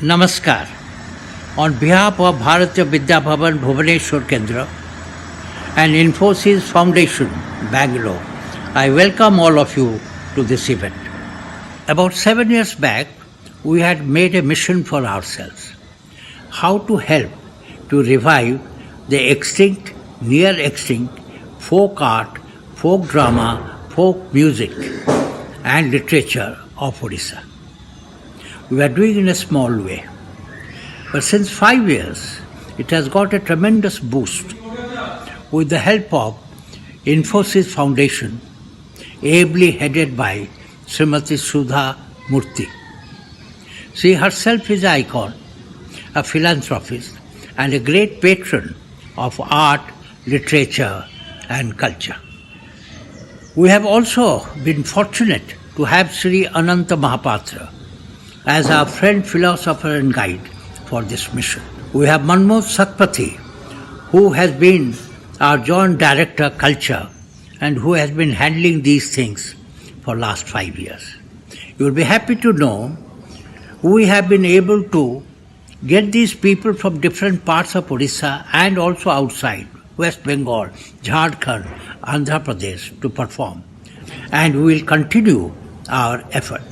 Namaskar. On behalf of Bharatiya Vidya Bhavan Bhubaneswar Kendra and Infosys Foundation, Bangalore, I welcome all of you to this event. About 7 years back, we had made a mission for ourselves: how to help to revive the extinct, near extinct folk art, folk drama, folk music, and literature of Odisha. We are doing in a small way. But since 5 years, it has got a tremendous boost with the help of Infosys Foundation, ably headed by Srimati Sudha Murthy. She herself is an icon, a philanthropist, and a great patron of art, literature, and culture. We have also been fortunate to have Sri Ananta Mahapatra as our friend, philosopher, and guide for this mission. We have Manmoh Satpathy, who has been our joint director, culture, and who has been handling these things for last 5 years. You will be happy to know we have been able to get these people from different parts of Odisha and also outside, West Bengal, Jharkhand, Andhra Pradesh, to perform. And we will continue our effort.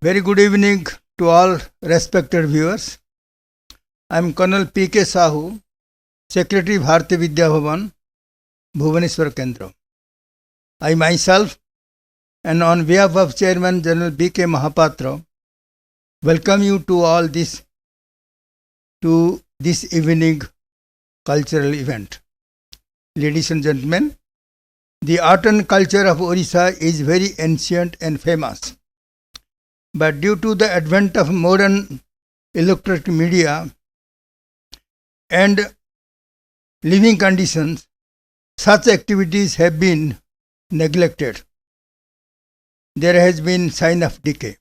Very good evening to all respected viewers. I am Colonel P.K. Sahu, Secretary Bharatiya Vidya Bhavan, Bhubaneswar Kendra. I myself and on behalf of Chairman General B.K. Mahapatra welcome you to this evening cultural event. Ladies and gentlemen, the art and culture of Odisha is very ancient and famous. But due to the advent of modern electronic media and living conditions, such activities have been neglected. There has been sign of decay.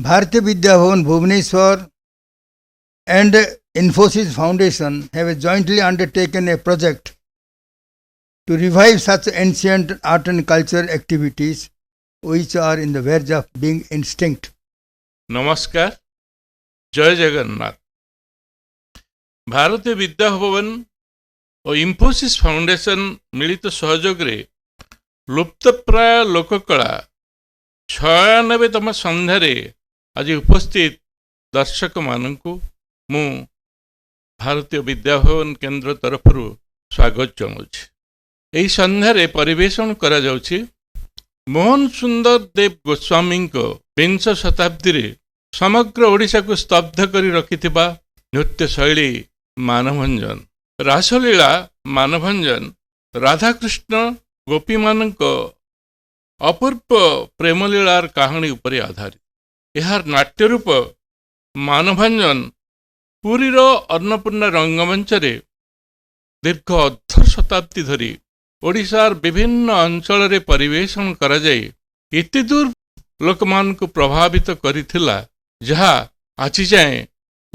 Bharatiya Vidya Bhavan Bhubaneswar and Infosys Foundation have jointly undertaken a project to revive such ancient art and culture activities which are in the verge of being extinct. নমস্কার, জয় জগন্নাথ। ଭାରତୀୟ ବିଦ୍ୟା ଭବନ ଓ Infosys foundation ମିଳିତ ସହଯୋଗରେ ଲୁପ୍ତପ୍ରାୟ ଲୋକକଳା 96ତମ ସନ୍ଧ୍ୟାରେ ଆଜି ଉପସ୍ଥିତ ଦର୍ଶକମାନଙ୍କୁ ମୁଁ ଭାରତୀୟ ବିଦ୍ୟା ଭବନ କେନ୍ଦ୍ର ତରଫରୁ ସ୍ୱାଗତ ଜଣାଉଛି। ଏହି ସନ୍ଧ୍ୟାରେ ପରିବେଷଣ କରାଯାଉଛି ମୋହନ ସୁନ୍ଦର ଦେବ ଗୋସ୍ୱାମୀଙ୍କ ବିଂଶ ଶତାବ୍ଦୀରେ ସମଗ୍ର ଓଡ଼ିଶାକୁ ସ୍ତବ୍ଧ କରି ରଖିଥିବା ନୃତ୍ୟଶୈଳୀ ମାନଭଞ୍ଜନ। ରାସଲୀଳା ମାନଭଞ୍ଜନ ରାଧାକୃଷ୍ଣ ଗୋପୀମାନଙ୍କ ଅପୂର୍ବ ପ୍ରେମଲୀଳାର କାହାଣୀ ଉପରେ ଆଧାରିତ। ଏହାର ନାଟ୍ୟରୂପ ମାନଭଞ୍ଜନ ପୁରୀର ଅନ୍ନପୂର୍ଣ୍ଣା ରଙ୍ଗମଞ୍ଚରେ ଦୀର୍ଘ 18 ଶତାବ୍ଦୀ ଧରି ଓଡ଼ିଶାର ବିଭିନ୍ନ ଅଞ୍ଚଳରେ ପରିବେଷଣ କରାଯାଇ ଏତେଦୂର ଲୋକମାନଙ୍କୁ ପ୍ରଭାବିତ କରିଥିଲା, ଯାହା ଆଜି ଯାଏଁ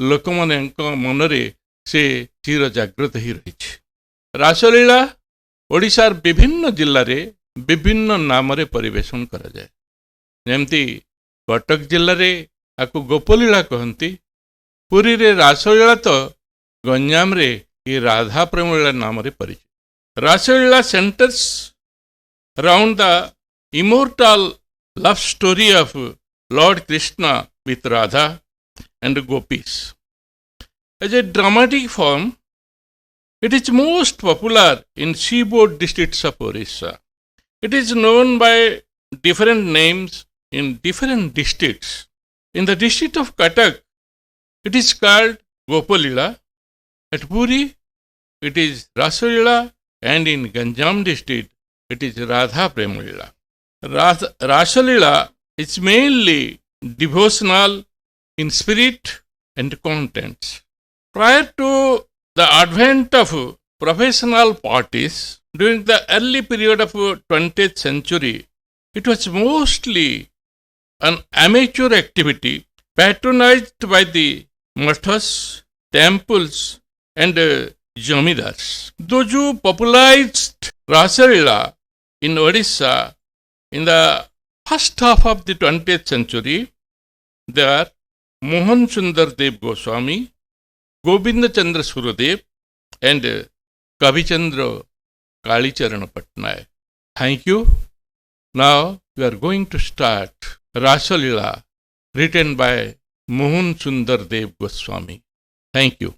ଲୋକମାନଙ୍କ ମନରେ ସେ ଚିର ଜାଗ୍ରତ ହୋଇ ରହିଛି। ରାସଲୀଳା ଓଡ଼ିଶାର ବିଭିନ୍ନ ଜିଲ୍ଲାରେ ବିଭିନ୍ନ ନାମରେ ପରିବେଷଣ କରାଯାଏ। ଯେମିତି କଟକ ଜିଲ୍ଲାରେ ଆକୁ ଗୋପଲୀଳା କହନ୍ତି, ପୁରୀରେ ରାସଲୀଳା ତ ଗଞ୍ଜାମରେ ଏ ରାଧା ପ୍ରେମଲୀଳା ନାମରେ ପରିଚିତ। Rasalila centers around the immortal love story of Lord Krishna with Radha and Gopis. As a dramatic form, it is most popular in seaboard districts of Orissa. It is known by different names in different districts. In the district of Cuttack, it is called Gopalila. At Puri, it is Rasalila. And in Ganjam district, it is Radha Premlila. Rasalila is mainly devotional in spirit and contents. Prior to the advent of professional parties during the early period of 20th century, It was mostly an amateur activity patronized by the mathas, temples, and jamidars. Those who popularized Rasalila in Odisha in the first half of the 20th century, they are Mohan Sundar Dev Goswami, Govinda Chandra Surodev, and Kavichandra Kalicharana Patnaik. Thank you. Now we are going to start Rasalila written by Mohan Sundar Dev Goswami. Thank you.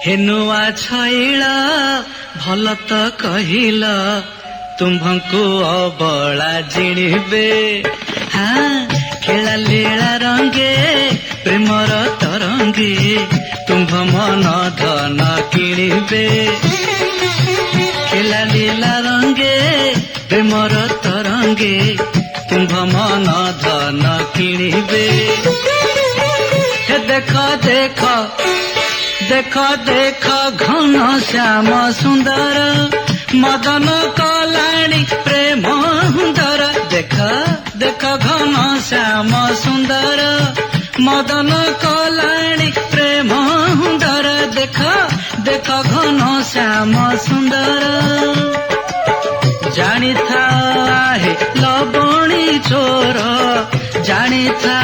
हेनुआ छाइला भल त कहिल तुम्भଙ୍କୁ अबला जिणिबे हाँ खेला लीला रंगे Premiere तरंगे तुम्भ मन धन किणिबे खेला लीला रंगे प्रेमर तरंगे तुम्भ मन धन किणिबे देख देख देख देख घन श्याम सुंदर मदन कलाणी प्रेम हुंदर देख देख घन श्याम सुंदर मदन कलाणी प्रेम हुंदर देख देख घन श्याम सुंदर जानी था है लबणी चोर जानी था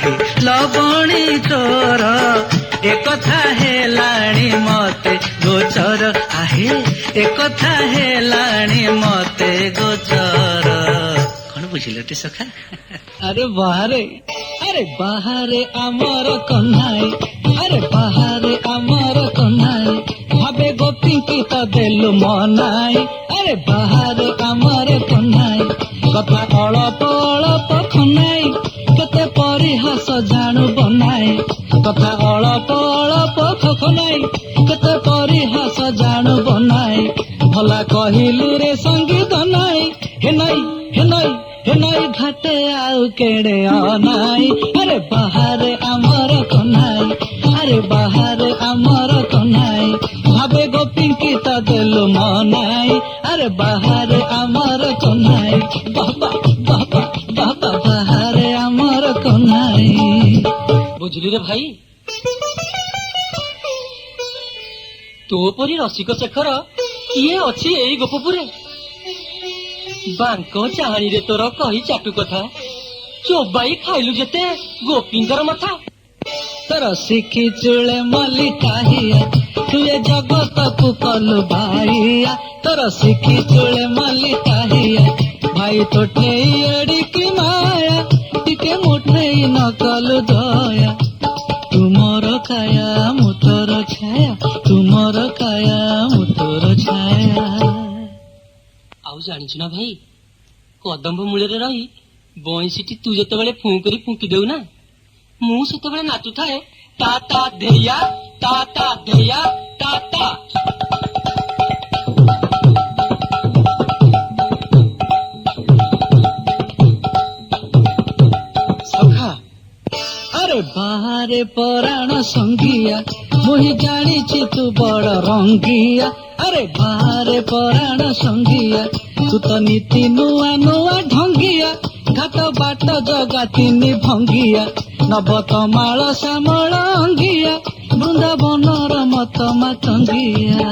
है लबणी चोर एकथा हेलाणी मते गोचर आहे एकथा हेलाणी मते गोचर कौन बुझिल टे सखा अरे बाहरे आमर कन्हाई अरे बाहरे आमर कन्हाई भावे गोपी की तो देलु मनाई अरे बाहरे आमर कन्हाई कथा अळप अळप खनाई केते परिहास जाणु बनाई कथा अळप अळप खनाई केते परिहास जाणु बनाई भला कहिलु रे संगीत नाई हे नाई घाटे आउ केड़े अनाई अरे बाहरे आमर कन्हाई अरे बाहरे आमर कन्हाई भावे गोपी की तो देलु मनाई अरे बाहरे आमर कन्हाई बाबा बाबा बाबा बाहरे आमर कन्हाई बुझली रे भाई तोपरी रसिक शेखर किए अच्छी एई गोपपुरे बांक चाहाणी रे तोर कही चाटू कथा चोबाई खाइलु जेते गोपींकर मथा तोर शिखी चुले मली काहिया तुए जगत को कलु भाइया तोर शिखी चुले मली काहिया भाई तोटे एड़ी की माया टिके मुठे न कलु दया तुमर काया मुतोर छाया तुमर काया मुतोर छाया आउ जानिछु ना भाई कदम्ब मूले रही बंशीटी तू जेतेबेले फूं करी फूंकी देउ ना मु सेतेबेले नाचु थाए ता ता धेया ता ता धेया ता ता सखा अरे बाहरे पराण संगिया मुही जानिछि तू बड़ रंगिया अरे बाहरे पराण संगिया तू तो नीति नुआ नुआ ढंगिया घाट बाट जगा तिनी भंगिया नव कमाल श्यामल अंगिया बृंदावनर मत मातंगिया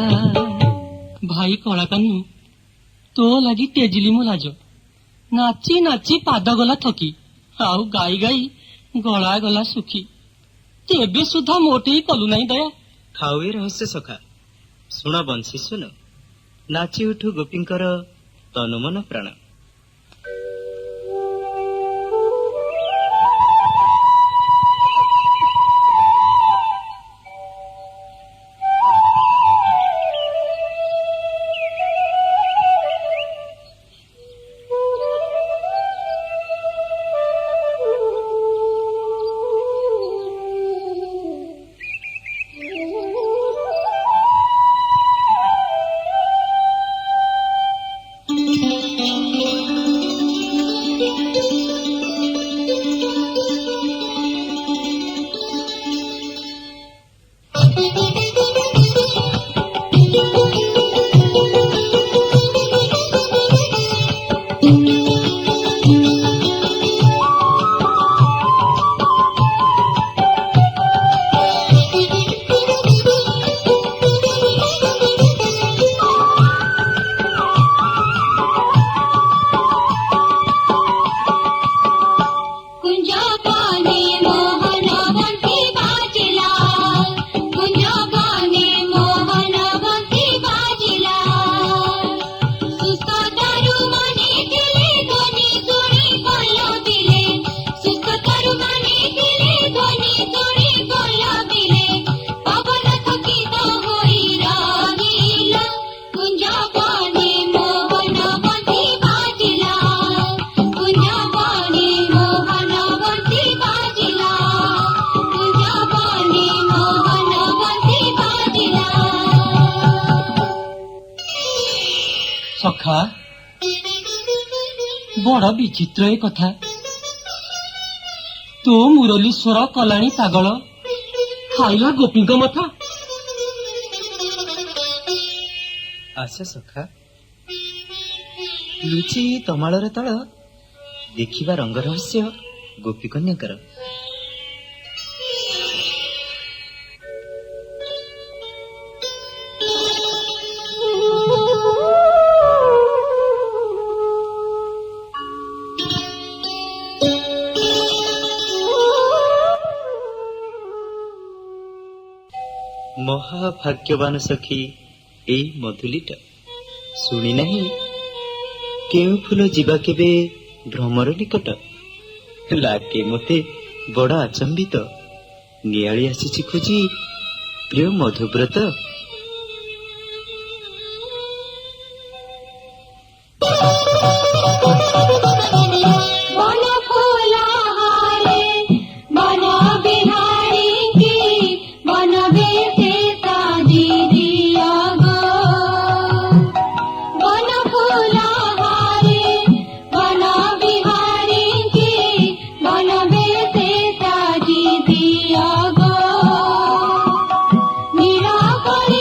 भाई कलाकानु तो लगी तेजिली मो लाज नाची नाची पाद गला थकी आउ गाई गाई गला गला सुखी तेबे सुधा मोटे कलु नहीं दया खाऊ ए रहस्य सखा शुण बंशी सुन नाची उठु गोपींकर तनु मन प्राण सखा बड़ विचित्र ए कथा तो मुरली स्वर कलाणी पागल खाइला गोपींक मथा आशा सखा लुचि तमालर तल देखिबा रंग रहस्य गोपी कन्याकर महाभाग्यवान सखी एई मधुलीटा शुणी नहीं केउ फूल जीवा केबे भ्रमर निकट लागे मते बड़ आचंबित नियाली आसी खोजी प्रिय मधुव्रत Mira,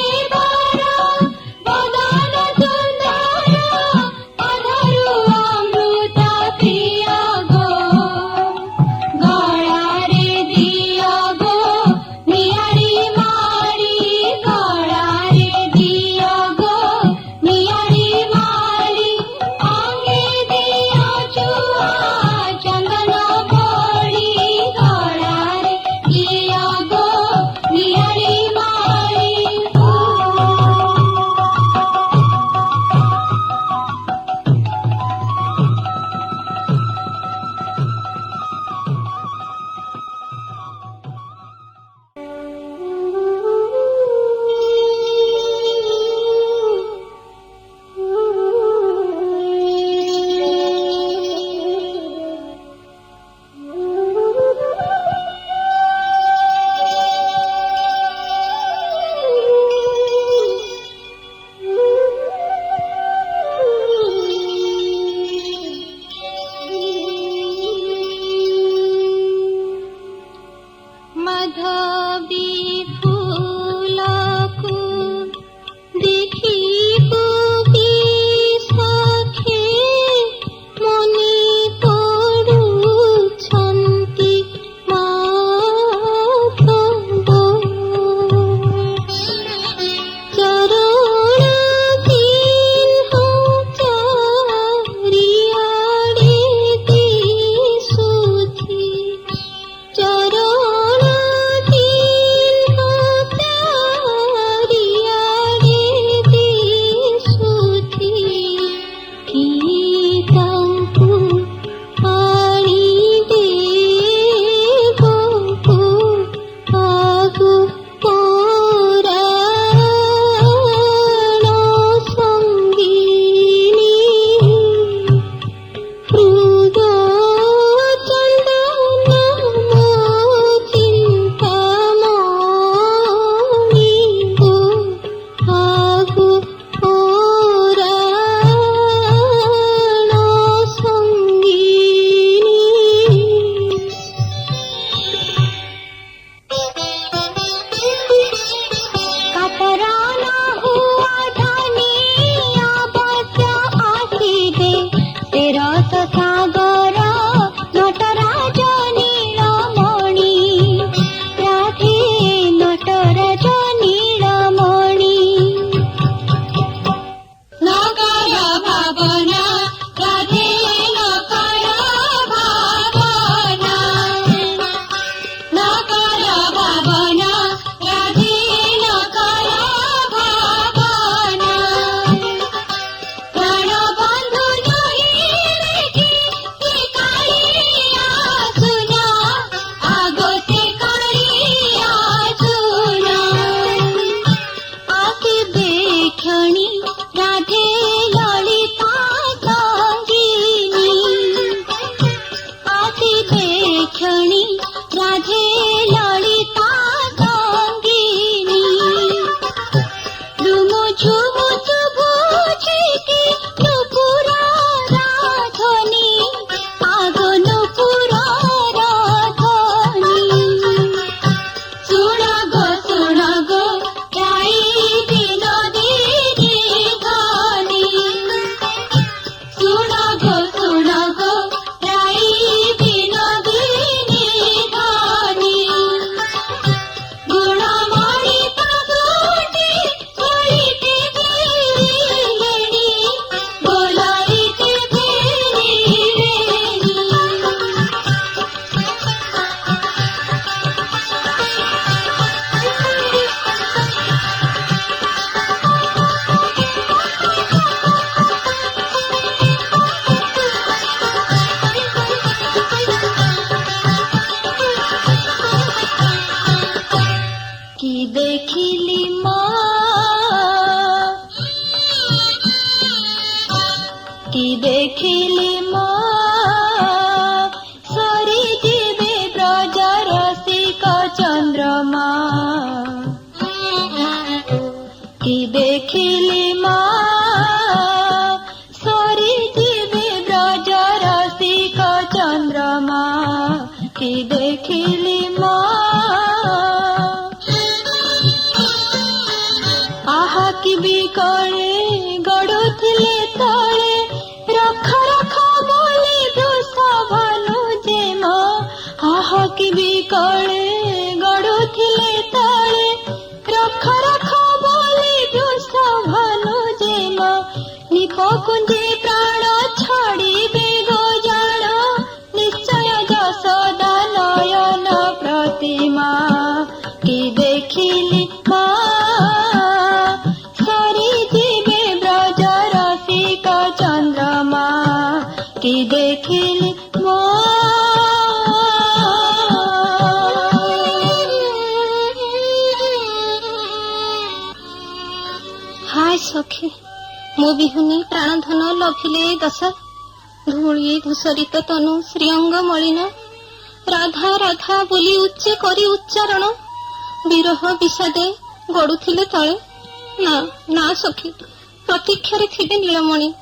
कि देखिली माँ कि देखिली माँ सरी जीवे ब्रज रसिक चंद्रमा कि देखिली माँ सरी जीवे ब्रज रसिक चंद्रमा कि देखिली माँ आहा कि बिकळे गडुथिले तळे रख रख बोली दुस भानु जेमा आहा कि बिकळे गडुथिले तळे रख रख बोली दुस भानु जेमा निप कुंजे प्राण छाड़िबे गो जाण निश्चय यशोदा नयन प्रतिमा कि देखिली माँ सरी जीवे ब्रज रसिक चंद्रमा कि देखिली माँ। हाय सखी मो बिहुनी प्राणधन लभिले दशा धूଳି धूसरित तनु श्रीअंग मलिन राधा राधा बोली उच्चे करी उच्चारण विरह विषादे गड़ुथिले तले ना ना सखी प्रतीक्षारे थिबे नीलमणि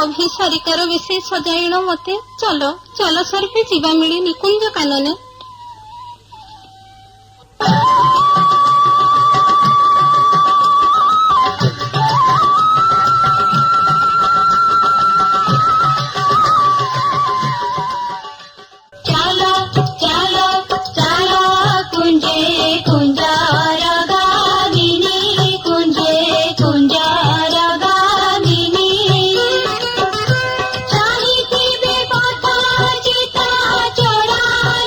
अभिसारिकार बेशे सजाइण मते चल चल सर्वे जीवा मिली निकुंज कानने। चलो चलो चलो कुंजे कुंजार गामिनी कुंजे कुंजार गामिनी चाहिथिबे पथा चिता चोरा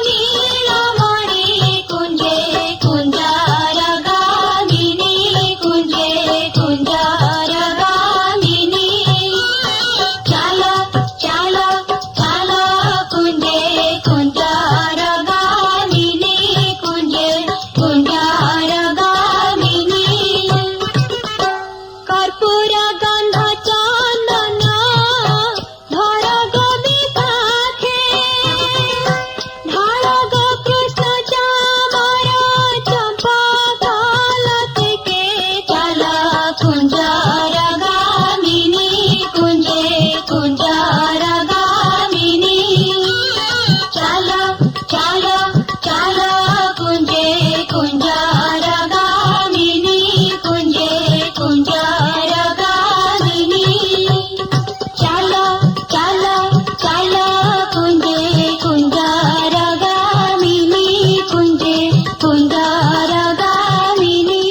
नीलमणि कुंजे कुंजार गामिनी कुंजे कुंजार गामिनी चलो चलो चलो कुंजे कुंजार गामिनी कुंजे कुंजार गामिनी कर्पूर गंध चंदन धर गो विशाखे धर गो कृष्ण चामर चंपा कालते के चल कुंजार गामिनी कुंजे कुंजार गामिनी चलो चलो चलो कुंजे कुंजार गामिनी कुंजे कुंजार गामिनी चलो चलो चलो कुंजे कुंजार गामिनी कुंजे कुंजार गामिनी।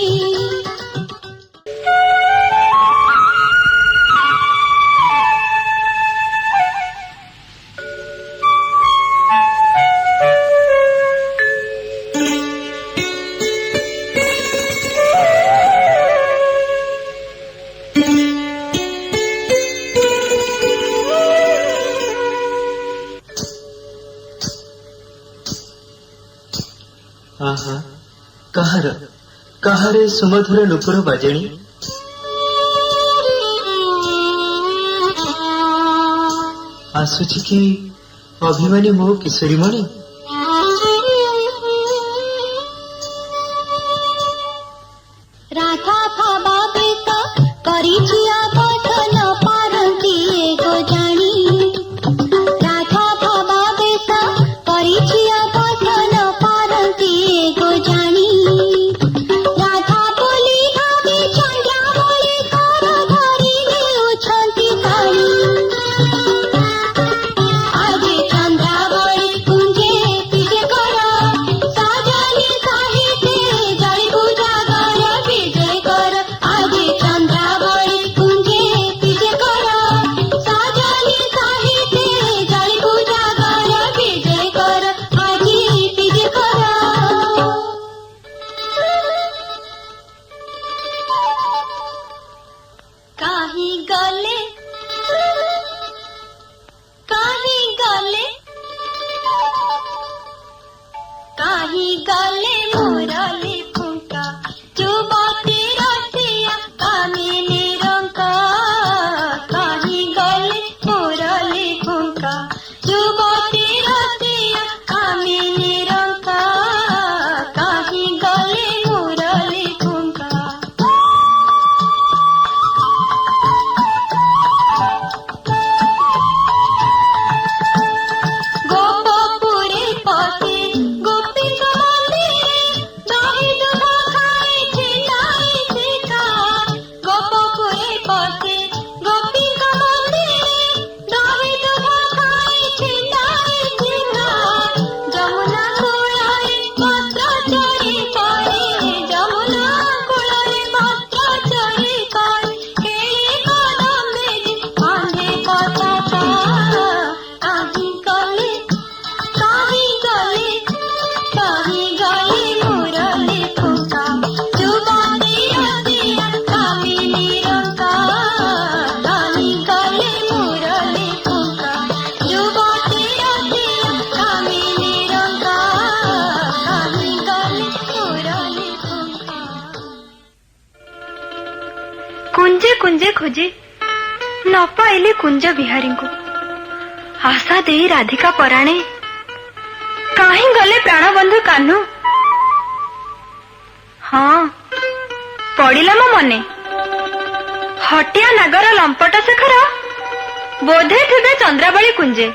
आहा कहार कहारे सुमधुर नुपुर बाजेणी आसुची कि अभिमानी मो किशोरी मणि राधा भावा बेत परिचिया बदन पारंती गो जानी राधा भावा बेत परिचिया बदन पारंती गो जानी राधा बोली भाभी चंद्रा बोली कर धरी नेउछंती तारी आज चंद्रा बोली कुंजे पिजे कर साजनी साहित्य जड़ी पूजा कर विजय कर आज चंद्रा बोली कुंजे कुंजे खोजे न पाइले कुंज बिहारी को आशा दे राधिका पराणे कहीं गले प्राणबंधु कान्हू। हाँ पड़िला मो मने हटिया नागर लंपट शेखर बोधे थे चंद्रावली कुंजे।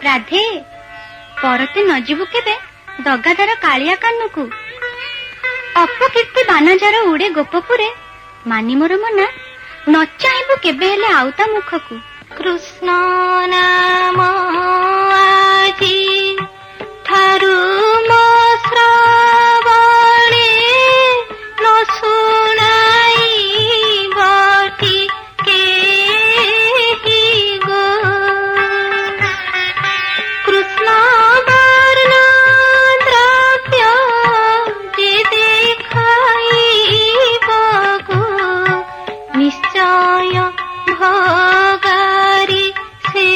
राधे परते न जीवु केबे दगाधार कालिया कानकु अपकीर्ति बानजार उड़े गोपपुरे मानी मोर मना न चाहबु केबे हेले आउता मुखकु। कृष्ण नाम आजी थारु मो श्रावणे न सुनाई बटी के गो कृष्ण वर्ण द्रव्य जे देखाई बगो निश्चय भगारी से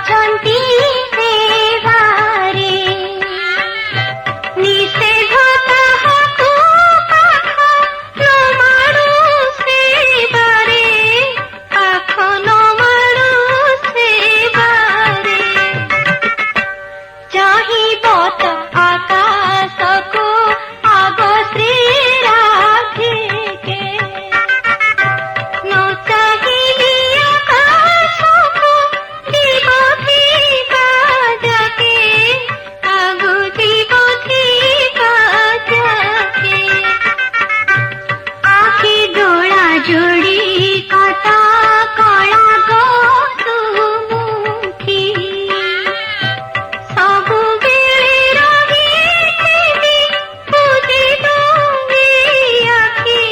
ଅଛନ୍ତି ସେବାରେ ନିଷେଧ ତାହାକୁ ପାଖ ନ ମାଡୁ ସେବାରେ ପାଖ ନ ମାଡୁ ସେବାରେ ଚାହିଁବ ତ ଆକାଶକୁ ଆଗ ଶ୍ରୀ ରାଧିକେ ନ ଚାହିଁଲି ଆକାଶକୁ ଯିବ ଥିକା ଯାକେ ଆଗୁ ଯିବ ଥିକା ଯାକେ ଆଖି ଡୋଳା ଯୋଡ଼ି କଟା କଳା ଗୋସୁମୁଖୀ ସବୁବେଳେ ରହିଥିବି ବୁଝି ଦୁଇ ଆଖି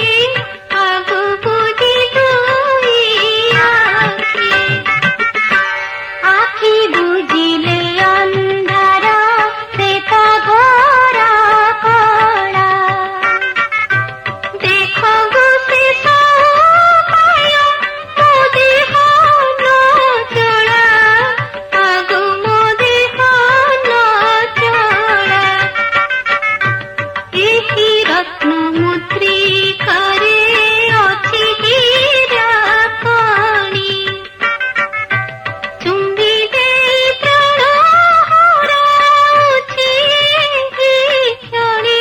ଆଗୁ ବୁଝି ଦୁଇ ଆଖି ଆଖି ବୁଝିଲେ ଅନ୍ଧାର ସେ ତ ଘୋର କଳା ଦେଖୁ ସେ ସଉପାୟ ମୋ ଦେହ ନ ଚଳା ଆଗୁ ମୋ ଦେହ ନ ଚଳା ଏହି ରତ୍ନ ମୁଦ୍ରିକାରେ ଅଛି ହୀରାକଣି ଚୁମ୍ବି ଦେଇ ପ୍ରାଣ ହରାଉଛି କ୍ଷଣି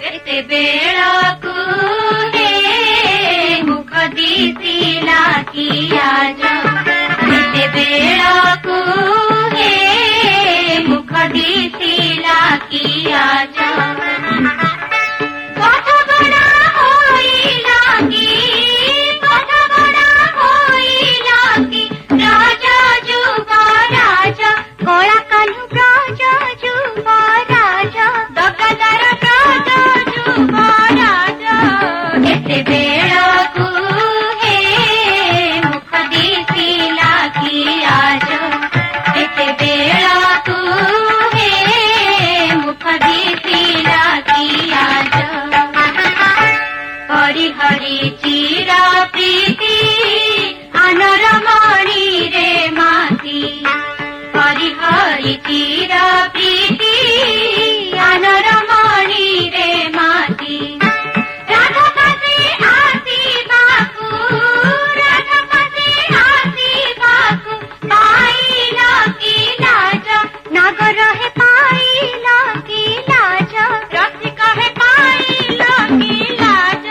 ଏତେ ବେଳକୁ ହେ ମୁଖ ଦିଶିଲା କି ଆଜ ଏତେ ବେଳକୁ ହେ ମୁଖ ଦିଶିଲା କି ଆଜ ପଥ ଗଣା ହୋଇଲା କି ରାଜା ଯୁବରାଜ କଳା କାହ୍ନୁ ବ୍ରଜ ଯୁବରାଜ ଦଗାଦାର ବ୍ରଜ ଯୁବରାଜ ଏତେ ବେଳକୁ ହେ ମୁଖ ଦିଶିଲା କି ଆଜ ଏତେ ବେଳକୁ ହେ ମୁଖ ଦିଶିଲା କି ଆଜ ହରି ଚିରା ପ୍ରୀତି ଆନର ମଣିରେ ମାତି ହରି ଚିରା ପ୍ରୀତି ଆନର ମଣିରେ ମାତି ରାଧାପତି ଆସିବାକୁ ପାଇଲ କି ଲାଜ ନାଗର ହେ ପାଇଲ କି ଲାଜ ରସିକ ହେ ପାଇଲ କି ଲାଜ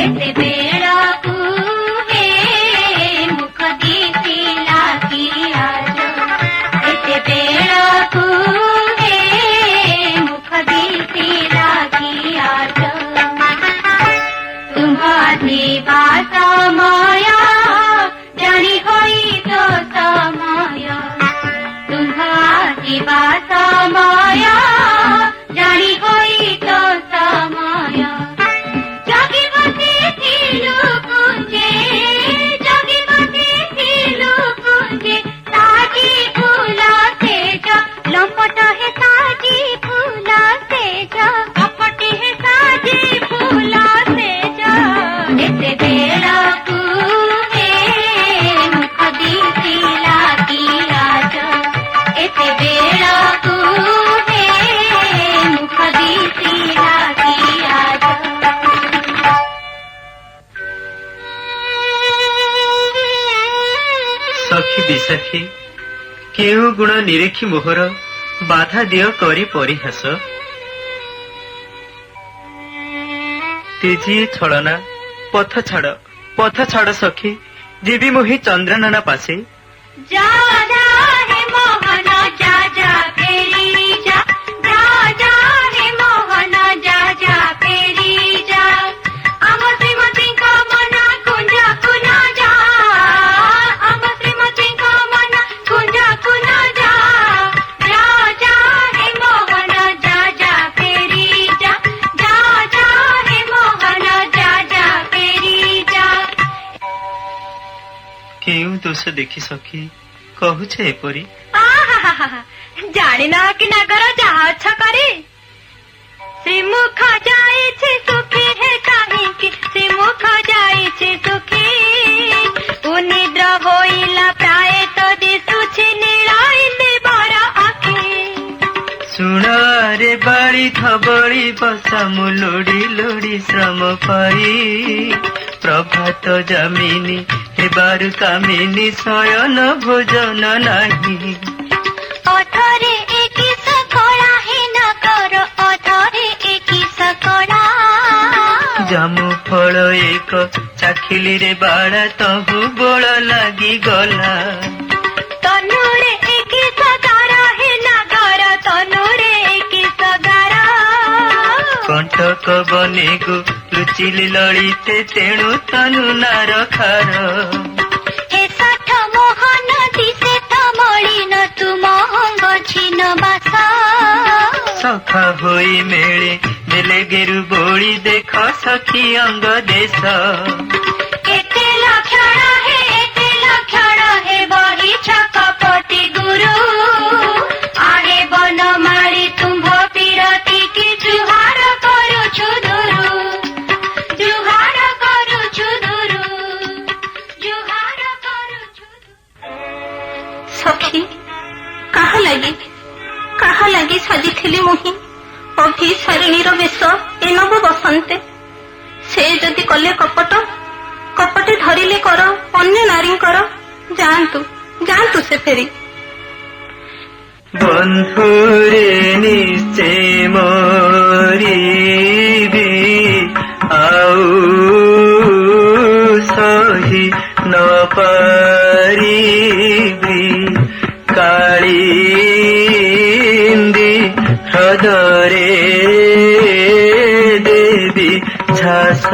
ଏତେ ବେଳକୁ ହେ ମୁଖ ଦିଶିଲା କି ଆଜ ଏତେ ବେଳକୁ ହେ ମୁଖ ଦିଶିଲା କି ଆଜ ତୁମ୍ଭ ଆସିବା ସମୟ ଜାଣି ହୋଇ ତ ସମୟ ତୁମ୍ଭ ଆସିବା ସମୟ ଜାଣି ହୋଇ ତ ସମୟ ଜଗି ବସିଥିଲୁ କୁଞ୍ଜେ ସାଜି ଫୁଲ ସେଜ ଲମ୍ପଟ ହେ ସାଜି ଫୁଲ ସେଜ କପଟି ହେ ସାଜି ଫୁଲ ସେଜ ଏତେ ବେଳକୁ ହେ ମୁଖ ଦିଶିଲା କି ଆଜ ଏତେ ବେଳକୁ ହେ ମୁଖ ଦିଶିଲା କି ଆଜ ସଖୀ ବିଶାଖୀ କେଉଁ ଗୁଣ ନିରେଖି ମୋହର ବାଧା ଦିଅ କରି ପରିହାସ ତେଜି ଛଳନା ପଥ ଛାଡ଼ ସଖୀ ଯିବି ମୋହି ଚନ୍ଦ୍ରନନା ପାଶେ जा जा हे मोहन जा जा फेरी जा जा जा हे मोहन जा जा फेरी जा आम श्रीमती का मना कुंजा କେଉଁ ଦୋଷ ଦେଖି ସଖୀ କହୁଛ ଏପରି? ଜାଣିନ କି ନାଗର ଯାହା ଅଛ କରି ଶ୍ରୀମୁଖ ଯାଇଛି ସୁଖୀ ହେ କାହିଁକି ଶ୍ରୀମୁଖ ଯାଇଛି ସୁଖୀ ଉନିଦ୍ର ହୋଇଲା ପ୍ରାୟ ତ ଦିଶୁଛି ନୀଳ ଇନ୍ଦିବର ଆଖି ଶୁଣରେ ବାଳି ଧବଳି ବସା ମୁଁ ଲୋଡ଼ି ଲୋଡ଼ି ଶ୍ରମ ପାଇ ପ୍ରଭାତ ଜାମିନି ହେବାରୁ କାମିନି ଶୟନ ଭୋଜନ ନାହିଁ ଅଧରେ ଏକି ସକଳା ହେ ନାଗର ଅଧରେ ଏକି ସକଳା ଜାମୁ ଫଳ ଏକ ଚାଖିଲି ରେ ବାଡ଼ା ତହୁ ବୋଳ ଲାଗିଗଲା ତନୁରେ ଏକି ସଗାର ହେ ନାଗର ତନୁରେ ଏକି ସଗାର କଣ୍ଟକ ବନେଗୁ ଲୁଚିଲି ଲଳିତେ ତେଣୁ ତନୁ ନାର ଖାର ହେ ଷାଠ ମୋହନ ଦିଶେ ତ ମଳିନ ତୁମ ଅଙ୍ଗ ଛିନ ବାସ ସଖା ହୋଇ ମେଳେ ବେଲେ ଗେରୁ ବୋଳି ଦେଖ ସଖୀ ଅଙ୍ଗ ଦେଶ ଏତେ ଲକ୍ଷଣ ହେ ବହିଛ କପଟି ଗୁରୁ ଆହେ ବନ ମାଳି ତୁମ୍ଭ ପିରତି କି ଜୁହାର କରୁଛୁ ଦୁରୁ ଜୁହାର କରୁଛୁ ଦୁରୁ ଜୁହାର କରୁଛୁ ସଖୀ କାହା ଲାଗି ସାଜିଥିଲି ମୁହିଁ ଅଭିସାରିଣୀର ବେଶ ଏ ନବ ବସନ୍ତେ ସେ ଯଦି କଲେ କପଟେ ଧରିଲେ କର ଅନ୍ୟ ନାରୀଙ୍କର ଯାଆନ୍ତୁ ସେ ଫେରି ବନ୍ଧୁରେ ନିଶ୍ଚେ ମରିବି ଆଉ ସହି ନ ପାରିବି କାଳିନ୍ଦୀ ହ୍ରଦରେ ଦେବି ଝାସ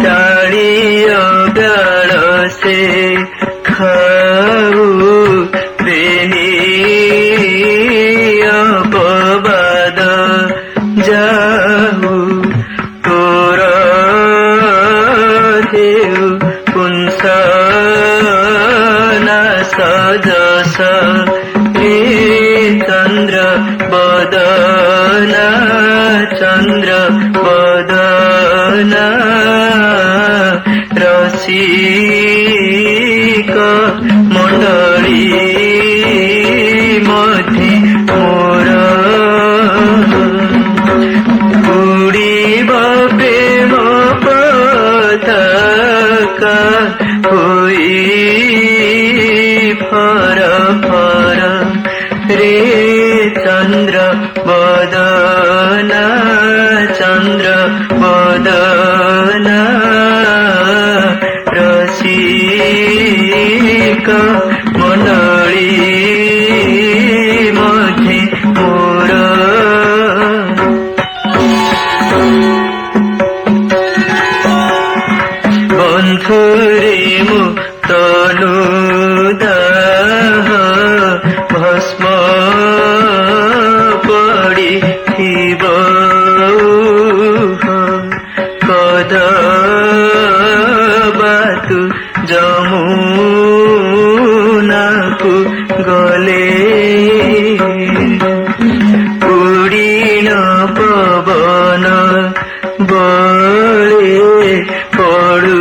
ତାଳିୟ ଗାଳ ସେ ଖାଉ ବେନି ଅପବାଦ ଯାଉ ତୋର ଦେଉ ପୁଂସ ନାଶ ଯଶ ରେ ଚନ୍ଦ୍ର ବଦନା ଚନ୍ଦ୍ର ବଦନା ରସିକ ମଣ୍ଡଳୀ ମଧ୍ୟେ ମୋର ଉଡ଼ିବ ପ୍ରେମ ପତାକା ହୋଇ ଫର ଫର ରେ ଚନ୍ଦ୍ର ବଦନା ଚନ୍ଦ୍ର ବଦନା ରସିକ ମଣ୍ଡଳୀ ମଧ୍ୟେ ମୋର ବନ୍ଧୁରେ ମୁଁ ତନୁ ଦାହ ଭସ୍ମ ପଡ଼ିଥିବ କଦବାତୁ ଯମୁନାକୁ ଗଲେ ଉଡ଼ିଣ ପବନ ବଳେ ପଡ଼ୁ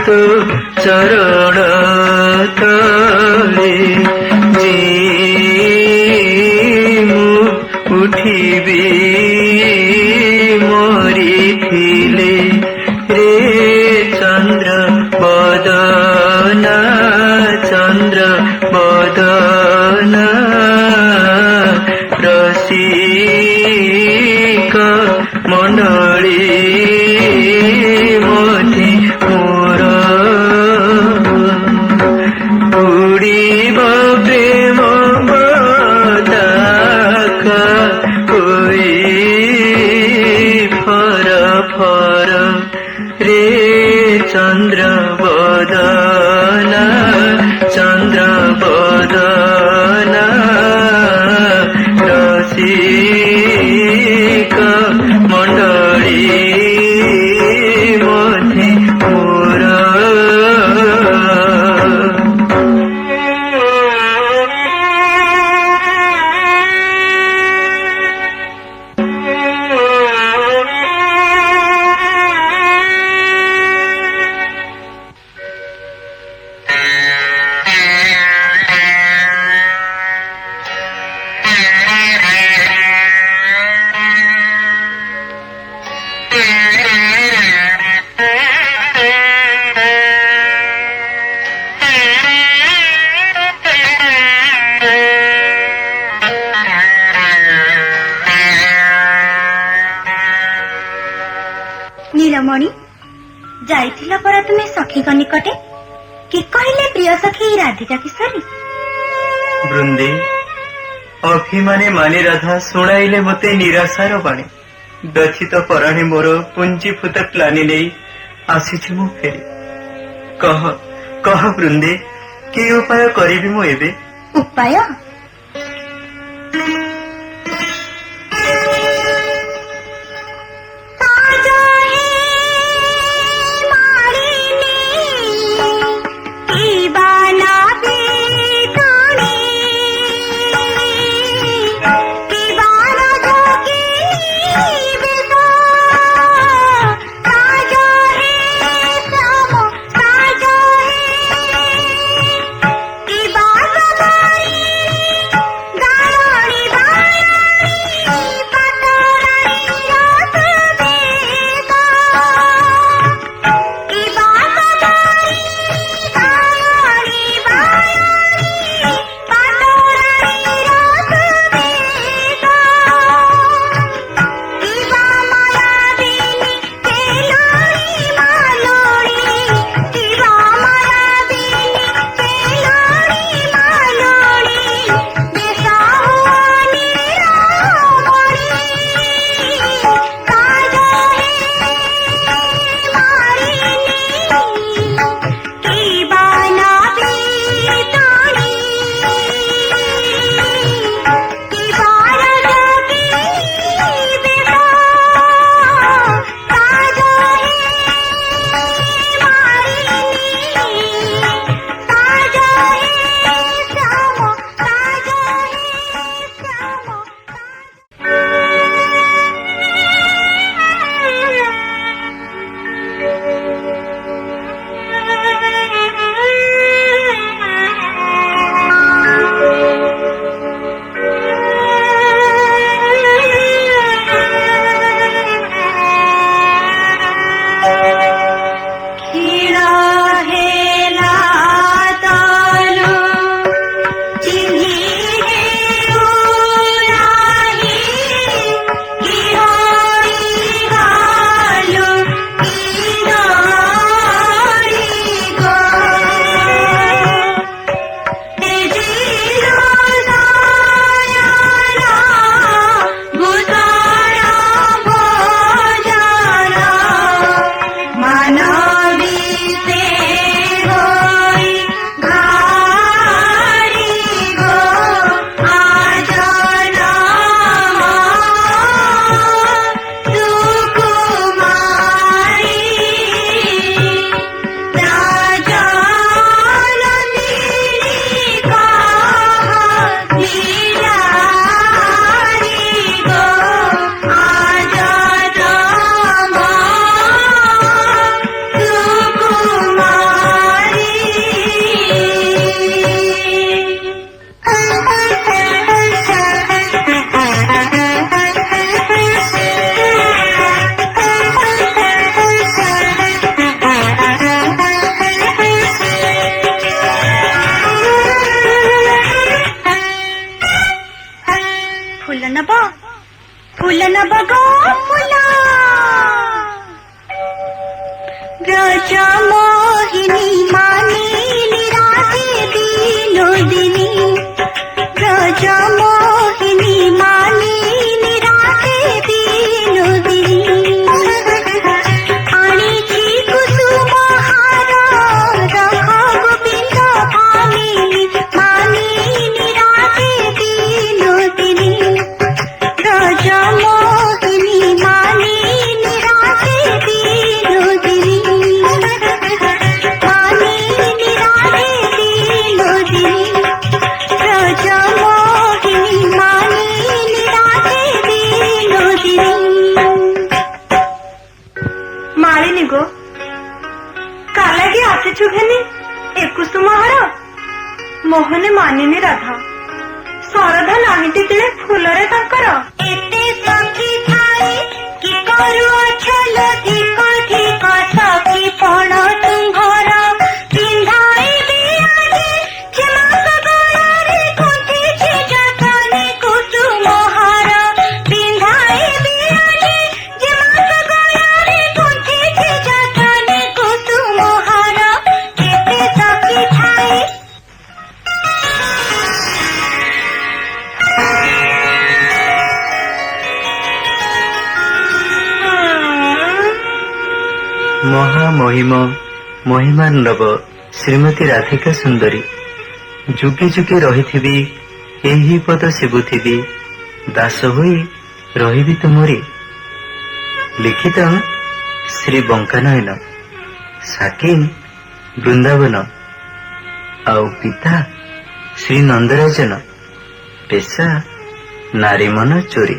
ତ ଚରଣ ତଳେ ମୁଁ ଉଠିବି ମରିଥିଲେ ରେ ଚନ୍ଦ୍ର ବଦନା ଚନ୍ଦ୍ର ବଦନା ରସିକ ମଣ୍ଡଳୀ ମଧ୍ୟେ ମୋର ଉଡ଼ିବ ପ୍ରେମ ପତାକା ହୋଇ ଫର ଫର ରେ ଚନ୍ଦ୍ର ବଦନା ଚନ୍ଦ୍ର ବଦନା ରସିକ ମଣ୍ଡଳୀ ମଧ୍ୟେ नीलमणि जाइथिला परा तुमे सखीक निकटे कि कहले प्रिय सखी राधिका किशोरी बृंदे अभिमाने माने राधा शुणाइले मते निराशार बाणी व्यथित पराणे मोर पुंजीभूत प्लानी नहीं आसीछि मु फेरी कह कह बृंदे कि उपाय करिबि मु एबे उपाय मोहने मानिनी राधा शारदा नाही तिकडे फुलरे तांकर एते सखी थाई कि करू अछल धिक धिक सखी पण तुम्हार पिंधाई बियाजे चमक गलारे कुंठी जतने कुसुम हार पिंधाई बियाजे चमक गलारे कुंठी ମହାମହିମ ମହିମାଣ୍ଡବ ଶ୍ରୀମତୀ ରାଧିକା ସୁନ୍ଦରୀ ଯୁଗେ ଯୁଗେ ରହିଥିବି ଏହି ପଦ ସେବୁଥିବି ଦାସ ହୋଇ ରହିବି ତୁମରି। ଲିଖିତ ଶ୍ରୀ ବଙ୍କାନୟନ, ସାକିନ ବୃନ୍ଦାବନ, ଆଉ ପିତା ଶ୍ରୀ ନନ୍ଦରାଜନ, ପେଶା ନାରୀମନ ଚୋରି।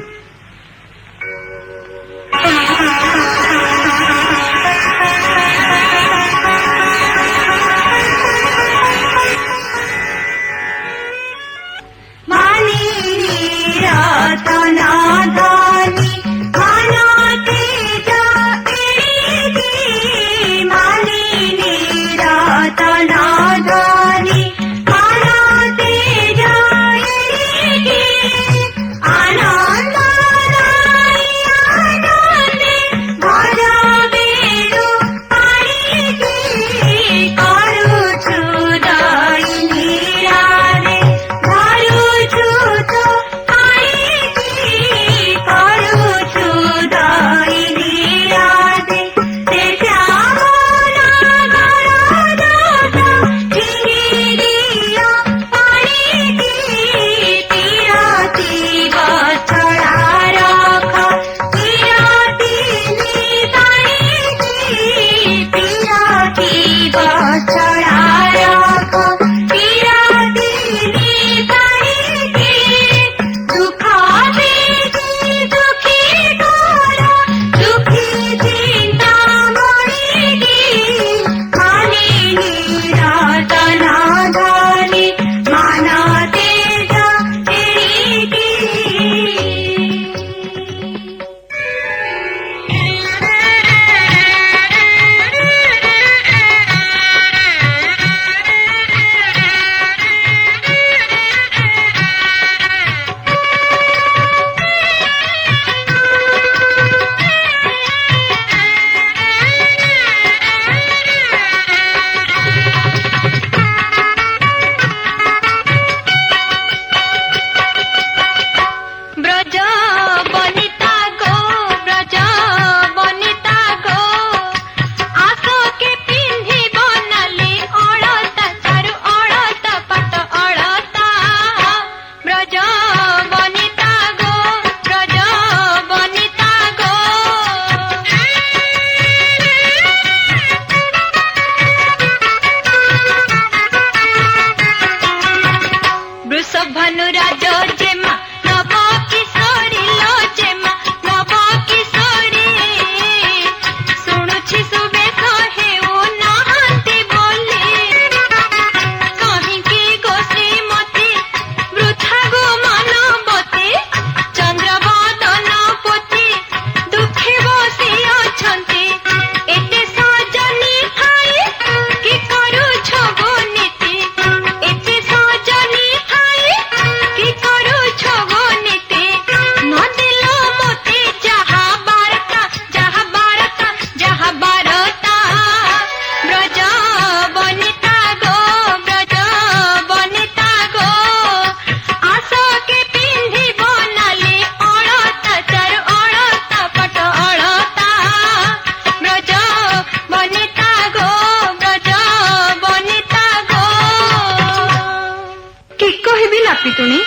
ପିତୁଣି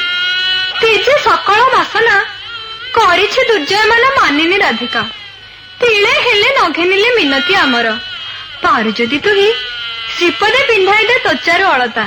ତେଜେ ସକଳ ବାସନା କରିଛି ଦୁର୍ଜୟମାନ ମାନିନି ରାଧିକା। ତିଳେ ହେଲେ ନଘେନିଲେ ମିନତି ଆମର, ପାରୁ ଯଦି ତୁହି ଶ୍ରୀପଦେ ପିନ୍ଧାଇ ଦେ ତ୍ୱଚାରୁ ଅଳତା।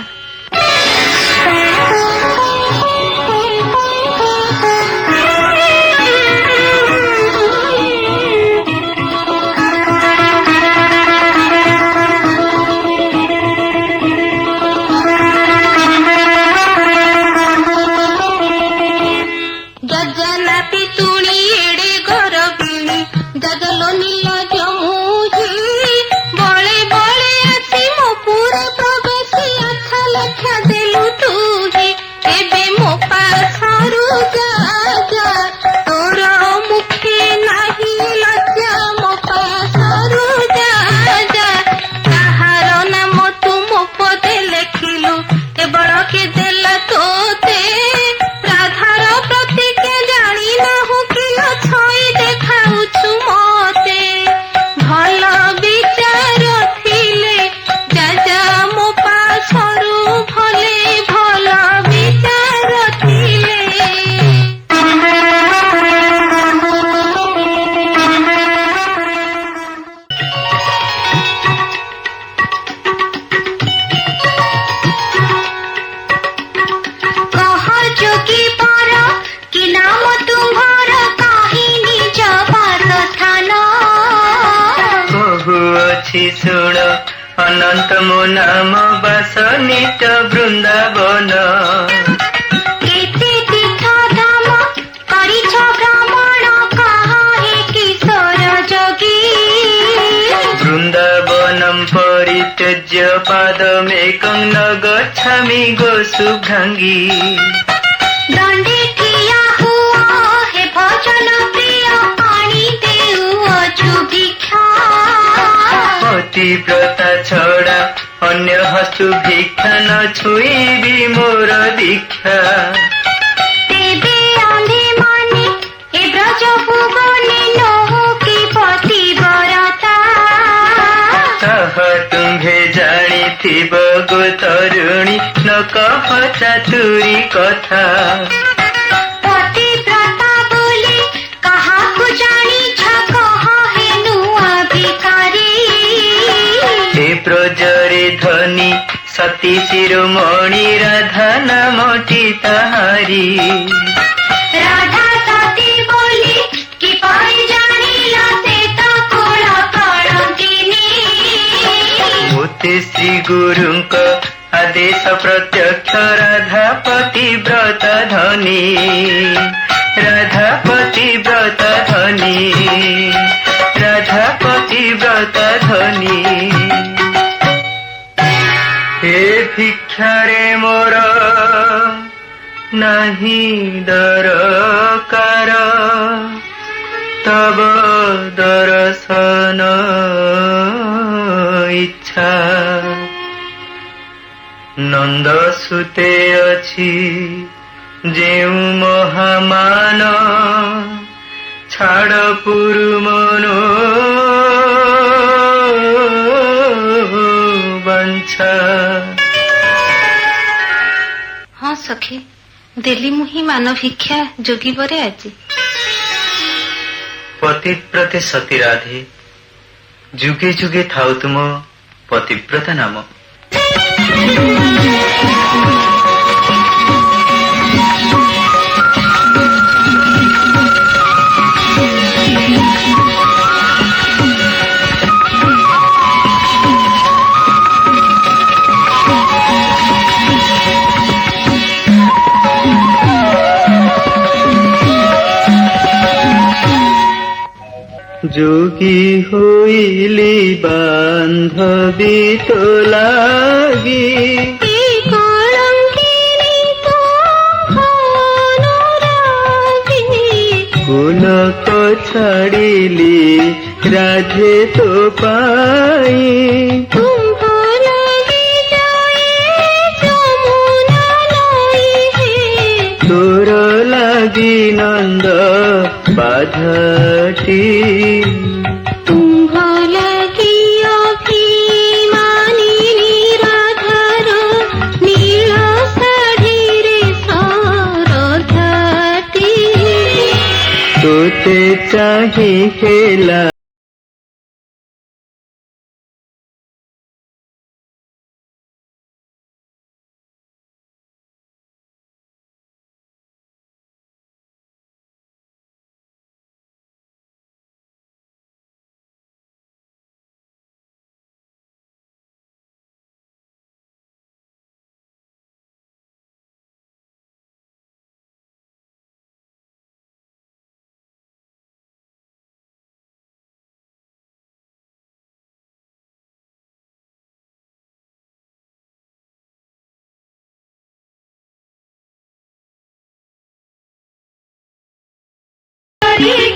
ଅଛି ଶୁଣ ଅନନ୍ତ ମୋ ନାମ ବାସ ନିତ ବୃନ୍ଦାବନ। କେତେ ତୀର୍ଥ ଧାମ କରିଛ ଭ୍ରମଣ କାହା କିଶୋର ଯୋଗୀ। ବୃନ୍ଦାବନಂ ପରିତ୍ୟଜ୍ୟ ପାଦମେକଂ ନ ଗଚ୍ଛାମି ଗୋ ଶୁଭ୍ରାଙ୍ଗୀ। ଦଣ୍ଡେ ଠିଆ ହୁଅ ହେ ଭଜନ ପ୍ରିୟ ଆଣି ଦେଉଅଛୁ ଭିକ୍ଷା। ପତିବ୍ରତା ଛଡ଼ା ଅନ୍ୟ ହସ୍ତୁ ଭିକ୍ଷା ନ ଛୁଇଁବି ମୋର ଦୀକ୍ଷା। ତେବେ ଆମ୍ଭେ ମାନେ ଏ ବ୍ରଜ ଭୁବନେ ନୋହୁ କି ପତିବ୍ରତା। ତାହା ତୁମ୍ଭେ ଜାଣିଥିବ ଗୋ ତରୁଣୀ ନ କହ ଚାତୁରୀ କଥା। ପତିବ୍ରତା ବୋଲି କାହାକୁ ଜାଣିଛ କହ ହେ ନୂଆ ଭିକାରୀ। ଏ ବ୍ରଜରେ ଧନୀ ସତୀ ଶିରୋମଣି ରାଧା ନାମଟି ତାହାରି। ରାଧା ସତୀ ବୋଲି କିପରି ଜାଣିଲ ସେ ତ କୁଳ କଳଙ୍କିନୀ। ମୋତେ ଶ୍ରୀ ଗୁରୁଙ୍କ ଆଦେଶ ପ୍ରତ୍ୟକ୍ଷ ରାଧା ପତିବ୍ରତା ଧନୀ। ରାଧା ପତିବ୍ରତା ଧନୀ। ରାଧା ପତିବ୍ରତା ଧନୀ। ଏ ଭିକ୍ଷାରେ ମୋର ନାହିଁ ଦରକାର ତବ ଦର୍ଶନ ଇଚ୍ଛା। ନନ୍ଦ ସୁତେ ଅଛି ଯେଉଁ ମହାମାନ ଛାଡ଼ ପୁରୁ ମନୋ ବାଞ୍ଛା। ହଁ ସଖୀ, ଦେଲି ମୁହିଁ ମାନ ଭିକ୍ଷା ଯୋଗିବରେ ଆଜି। ପତିବ୍ରତେ ସତୀ ରାଧେ ଯୁଗେ ଯୁଗେ ଥାଉ ତୁମ ପତିବ୍ରତା ନାମ। যোগী হইলি বান্ধবী তো লাগি। কুলক ছাড়িলি রাধে তো পাই। তোর লাগি নন্দ বাধাটি। ତୁମ୍ଭ ଲାଗି ଅଭିମାନିନୀ ରାଧାର ନୀଳ ଶାଢ଼ୀରେ ସରଧାଟି। তোতে চাহি খেলা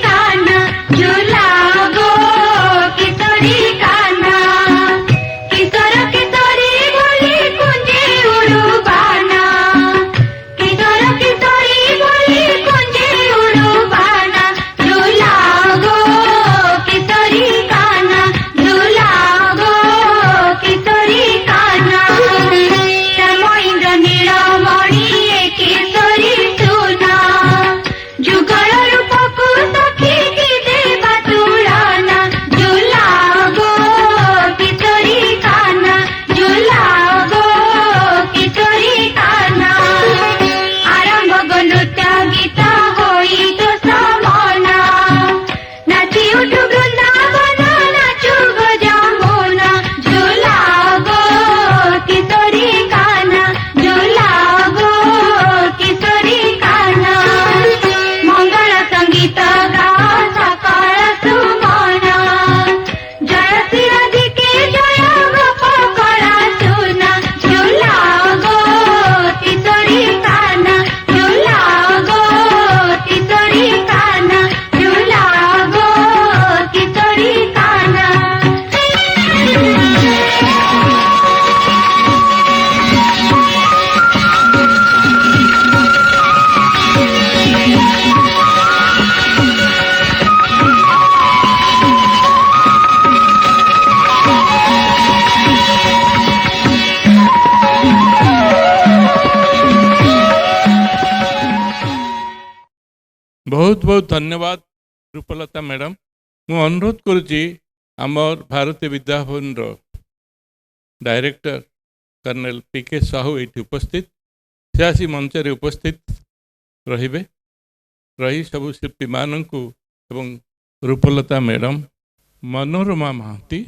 काना झूला गो किशोरी काना। किशोर किशोरी बोली कुंजे उड़ुबाना। किशोर किशोरी बोली कुंजे उड़ुबाना। झूला गो किशोरी काना। झूला गो किशोरी काना। श्यामइन्द्र नीलमणि ए किशोरी सुना। जुगल रूपକୁ सखी बहुत बहुत धन्यवाद रूपलता मैडम। मु अनुरोध करुच्ची आमर भारतीय विद्याभवन डायरेक्टर कर्नल पीके साहू ये उपस्थित से आसी मंच रे उपस्थित रही सबु शिल्पी मानू एवं रूपलता मैडम मनोरमा महांती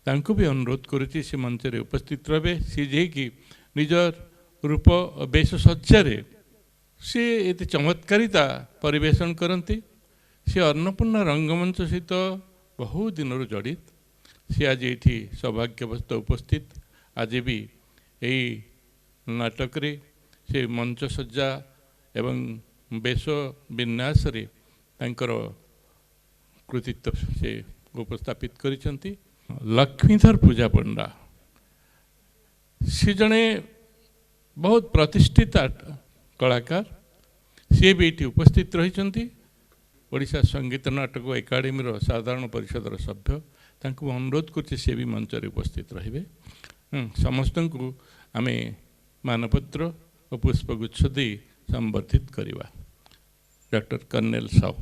तांको भी अनुरोध करुच्ची से मंच रे उपस्थित रहे सी जे कि निजर रूप बेश सज्जार सी ये चमत्कारिता परिवेशन करती। सी अन्नपूर्णा रंगमंच सहित बहु दिन जड़ित सी आज ये सौभाग्यवश उपस्थित आज भी यही नाटक रे से मंच सज्जा एवं बेश विन्यास रे तांकर कृतित्व से उपस्थापित करिसंती। लक्ष्मीधर पूजा पंडा सी जड़े बहुत प्रतिष्ठित कलाकार सी भी ये उपस्थित रही ओडिशा संगीत नाटक एकाडेमी साधारण परिषद सभ्य तांको अनुरोध कर सी भी मंच रे उपस्थित रहिबे। समस्त को आम मानपत्र और पुष्पगुच्छ दे संबर्धित करवा। Doctor colonel Sahu.